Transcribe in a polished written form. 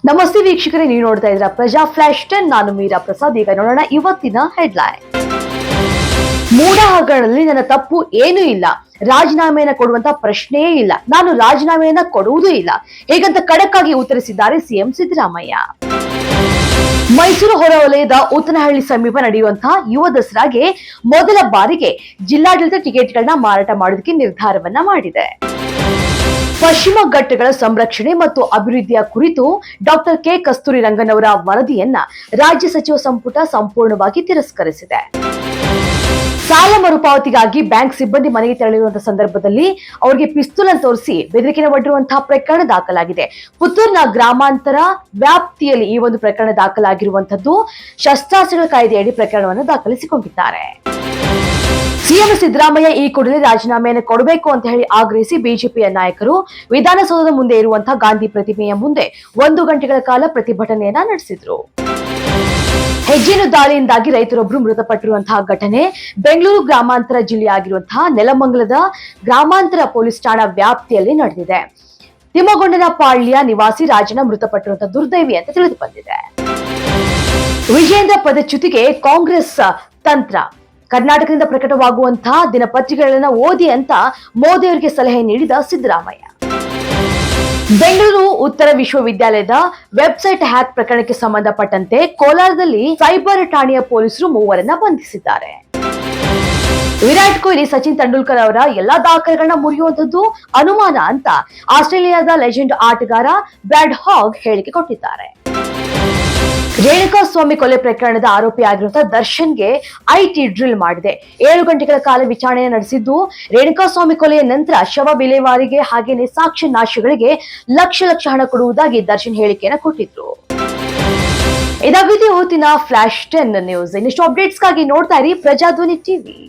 ನಮಸ್ತೆ ವೀಕ್ಷಕರೇ, ನೀವು ನೋಡ್ತಾ ಇದ್ದೀರಾ ಪ್ರಜಾ ಫ್ಲಾಶ್ 10. ನಾನು ಮೀರಾ ಪ್ರಸಾದ್. ಈಗ ನೋಡೋಣ ಇವತ್ತಿನ ಹೆಡ್ಲೈನ್. ಮೂಡ ಹಗರಣದಲ್ಲಿ ನನ್ನ ತಪ್ಪು ಏನೂ ಇಲ್ಲ, ರಾಜೀನಾಮೆಯನ್ನ ಕೊಡುವಂತ ಪ್ರಶ್ನೆಯೇ ಇಲ್ಲ, ನಾನು ರಾಜೀನಾಮೆಯನ್ನ ಕೊಡುವುದೂ ಇಲ್ಲ, ಹೇಗಂತ ಖಡಕ್ ಆಗಿ ಉತ್ತರಿಸಿದ್ದಾರೆ ಸಿಎಂ ಸಿದ್ದರಾಮಯ್ಯ. ಮೈಸೂರು ಹೊರವಲಯದ ಉತ್ತನಹಳ್ಳಿ ಸಮೀಪ ನಡೆಯುವಂತಹ ಯುವ ದಸರಾಗೆ ಮೊದಲ ಬಾರಿಗೆ ಜಿಲ್ಲಾಡಳಿತ ಟಿಕೆಟ್ಗಳನ್ನ ಮಾರಾಟ ಮಾಡೋದಕ್ಕೆ ನಿರ್ಧಾರವನ್ನ ಮಾಡಿದೆ. ಪಶ್ಚಿಮ ಘಟ್ಟಗಳ ಸಂರಕ್ಷಣೆ ಮತ್ತು ಅಭಿವೃದ್ಧಿಯ ಕುರಿತು ಡಾಕ್ಟರ್ ಕೆ ಕಸ್ತೂರಿ ರಂಗನ್ ಅವರ ವರದಿಯನ್ನ ರಾಜ್ಯ ಸಚಿವ ಸಂಪುಟ ಸಂಪೂರ್ಣವಾಗಿ ತಿರಸ್ಕರಿಸಿದೆ. ಸಾಲ ಮರುಪಾವತಿಗಾಗಿ ಬ್ಯಾಂಕ್ ಸಿಬ್ಬಂದಿ ಮನೆಗೆ ತೆರಳಿರುವಂತಹ ಸಂದರ್ಭದಲ್ಲಿ ಅವರಿಗೆ ಪಿಸ್ತೂಲ್ ಅನ್ನು ತೋರಿಸಿ ಬೆದರಿಕೆಯನ್ನು ಒಡ್ಡಿರುವಂತಹ ಪ್ರಕರಣ ದಾಖಲಾಗಿದೆ. ಪುತ್ತೂರಿನ ಗ್ರಾಮಾಂತರ ವ್ಯಾಪ್ತಿಯಲ್ಲಿ ಈ ಒಂದು ಪ್ರಕರಣ ದಾಖಲಾಗಿರುವಂತದ್ದು. ಶಸ್ತ್ರಾಸ್ತ್ರಗಳ ಕಾಯ್ದೆಯಡಿ ಪ್ರಕರಣವನ್ನು ದಾಖಲಿಸಿಕೊಂಡಿದ್ದಾರೆ. ಸಿಎಂ ಸಿದ್ದರಾಮಯ್ಯ ಈ ಕೂಡಲೇ ರಾಜೀನಾಮೆಯನ್ನು ಕೊಡಬೇಕು ಅಂತ ಹೇಳಿ ಆಗ್ರಹಿಸಿ ಬಿಜೆಪಿಯ ನಾಯಕರು ವಿಧಾನಸೌಧದ ಮುಂದೆ ಇರುವಂತಹ ಗಾಂಧಿ ಪ್ರತಿಮೆಯ ಮುಂದೆ 1 ಗಂಟೆಗಳ ಕಾಲ ಪ್ರತಿಭಟನೆಯನ್ನ ನಡೆಸಿದ್ರು. ಹೆಜ್ಜೆನು ದಾಳಿಯಿಂದಾಗಿ ರೈತರೊಬ್ಬರು ಮೃತಪಟ್ಟಿರುವಂತಹ ಘಟನೆ ಬೆಂಗಳೂರು ಗ್ರಾಮಾಂತರ ಜಿಲ್ಲೆಯಾಗಿರುವಂತಹ ನೆಲಮಂಗಲದ ಗ್ರಾಮಾಂತರ ಪೊಲೀಸ್ ಠಾಣಾ ವ್ಯಾಪ್ತಿಯಲ್ಲಿ ನಡೆದಿದೆ. ತಿಮ್ಮಗೊಂಡನಪಾಳ್ಯ ನಿವಾಸಿ ರಾಜನ ಮೃತಪಟ್ಟಿರುವಂತಹ ದುರ್ದೈವಿ ಅಂತ ತಿಳಿದು ಬಂದಿದೆ. ವಿಜೇಂದ್ರ ಪದಚ್ಯುತಿಗೆ ಕಾಂಗ್ರೆಸ್ ತಂತ್ರ, ಕರ್ನಾಟಕದಿಂದ ಪ್ರಕಟವಾಗುವಂತಹ ದಿನಪತ್ರಿಕೆಗಳನ್ನ ಓದಿ ಅಂತ ಮೋದಿ ಅವರಿಗೆ ಸಲಹೆ ನೀಡಿದ ಸಿದ್ದರಾಮಯ್ಯ. ಬೆಂಗಳೂರು ಉತ್ತರ ವಿಶ್ವವಿದ್ಯಾಲಯದ ವೆಬ್ಸೈಟ್ ಹ್ಯಾಕ್ ಪ್ರಕರಣಕ್ಕೆ ಸಂಬಂಧಪಟ್ಟಂತೆ ಕೋಲಾರದಲ್ಲಿ ಸೈಬರ್ ಠಾಣೆಯ ಪೊಲೀಸರು 3 ಬಂಧಿಸಿದ್ದಾರೆ. ವಿರಾಟ್ ಕೊಹ್ಲಿ, ಸಚಿನ್ ತೆಂಡೂಲ್ಕರ್ ಅವರ ಎಲ್ಲಾ ದಾಖಲೆಗಳನ್ನ ಮುರಿಯುವಂತದ್ದು ಅನುಮಾನ ಅಂತ ಆಸ್ಟ್ರೇಲಿಯಾದ ಲೆಜೆಂಡ್ ಆಟಗಾರ ಬ್ರಾಡ್ ಹಾಗ್ ಹೇಳಿಕೆ ಕೊಟ್ಟಿದ್ದಾರೆ. ರೇಣುಕಾಸ್ವಾಮಿ ಕೊಲೆ ಪ್ರಕರಣದ ಆರೋಪಿಯಾಗಿರುವಂತಹ ದರ್ಶನ್ಗೆ ಐಟಿ ಡ್ರಿಲ್ ಮಾಡಿದೆ. 7 ಗಂಟೆಗಳ ಕಾಲ ವಿಚಾರಣೆ ನಡೆಸಿದ್ದು, ರೇಣುಕಾಸ್ವಾಮಿ ಕೊಲೆಯ ನಂತರ ಶವ ವಿಲೇವಾರಿಗೆ ಹಾಗೇನೆ ಸಾಕ್ಷ್ಯ ನಾಶಗಳಿಗೆ ಲಕ್ಷ ಹಣ ಕೊಡುವುದಾಗಿ ದರ್ಶನ್ ಹೇಳಿಕೆಯನ್ನು ಕೊಟ್ಟಿದ್ರು. ಇದಾಗಿದೆ ಹೊತ್ತಿನ ಫ್ಲಾಶ್ 10 ನ್ಯೂಸ್. ಇನ್ನಷ್ಟು ಅಪ್ಡೇಟ್ಸ್ಗಾಗಿ ನೋಡ್ತಾ ಇರಿ ಪ್ರಜಾಧ್ವನಿ ಟಿವಿ.